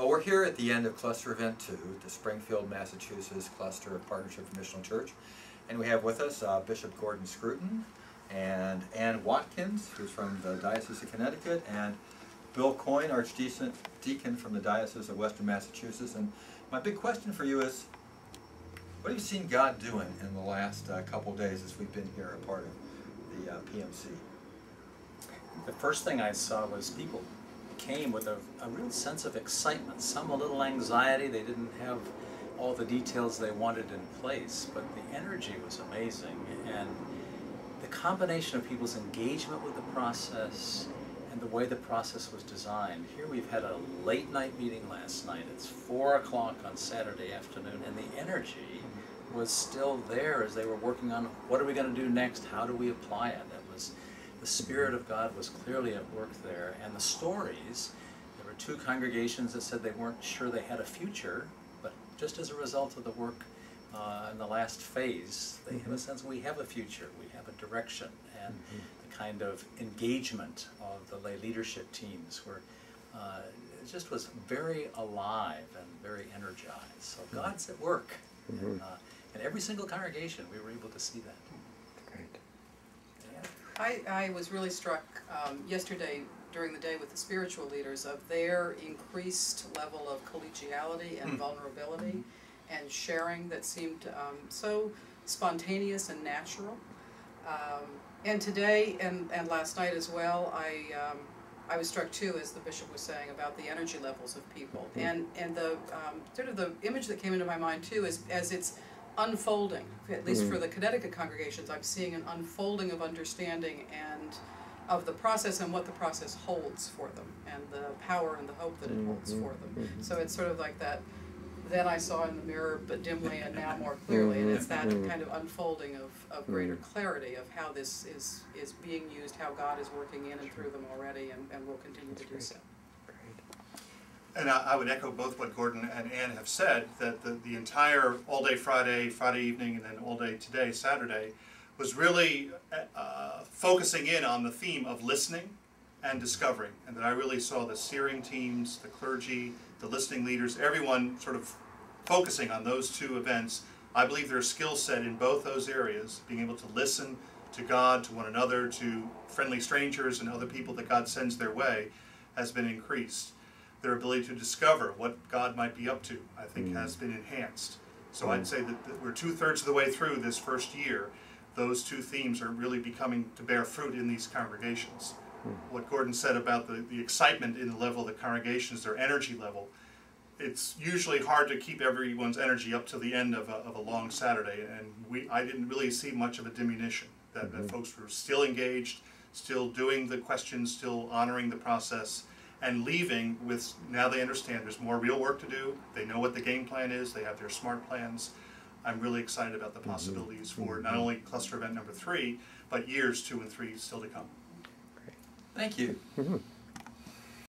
Well, we're here at the end of Cluster Event 2, the Springfield, Massachusetts Cluster of Partnership for Missional Church. And we have with us Bishop Gordon Scruton and Ann Watkins, who's from the Diocese of Connecticut, and Bill Coyne, Archdeacon from the Diocese of Western Massachusetts. And my big question for you is, what have you seen God doing in the last couple days as we've been here a part of the PMC? The first thing I saw was people came with a real sense of excitement, some a little anxiety. They didn't have all the details they wanted in place, but the energy was amazing, and the combination of people's engagement with the process and the way the process was designed. Here we've had a late night meeting last night. It's 4 o'clock on Saturday afternoon, and the energy was still there as they were working on what are we going to do next, how do we apply it. The Spirit of God was clearly at work there, and the stories, there were 2 congregations that said they weren't sure they had a future, but just as a result of the work in the last phase, they have a sense we have a future, we have a direction, and the kind of engagement of the lay leadership teams were, it just was very alive and very energized. So God's at work, and in every single congregation we were able to see that. I was really struck yesterday during the day with the spiritual leaders of their increased level of collegiality and vulnerability and sharing that seemed so spontaneous and natural. And today and last night as well, I was struck too, as the bishop was saying, about the energy levels of people. And the sort of the image that came into my mind too is as it's unfolding, at least for the Connecticut congregations, I'm seeing an unfolding of understanding and of the process and what the process holds for them, and the power and the hope that it holds for them. So it's sort of like that, then I saw in the mirror but dimly and now more clearly, and it's that kind of unfolding of greater clarity of how this is being used, how God is working in and through them already, and will continue to do so. And I would echo both what Gordon and Ann have said, that the entire all-day Friday evening, and then all-day today, Saturday, was really focusing in on the theme of listening and discovering. And that I really saw the steering teams, the clergy, the listening leaders, everyone sort of focusing on those 2 events. I believe their skill set in both those areas, being able to listen to God, to one another, to friendly strangers and other people that God sends their way, has been increased. Their ability to discover what God might be up to, I think, has been enhanced. So I'd say that we're 2/3 of the way through this first year. Those 2 themes are really becoming to bear fruit in these congregations. What Gordon said about the excitement in the level of the congregations, their energy level, it's usually hard to keep everyone's energy up to the end of a long Saturday, and I didn't really see much of a diminution, that folks were still engaged, still doing the questions, still honoring the process, and leaving with, now they understand there's more real work to do, they know what the game plan is, they have their SMART plans. I'm really excited about the possibilities for not only cluster event number 3, but years 2 and 3 still to come. Thank you.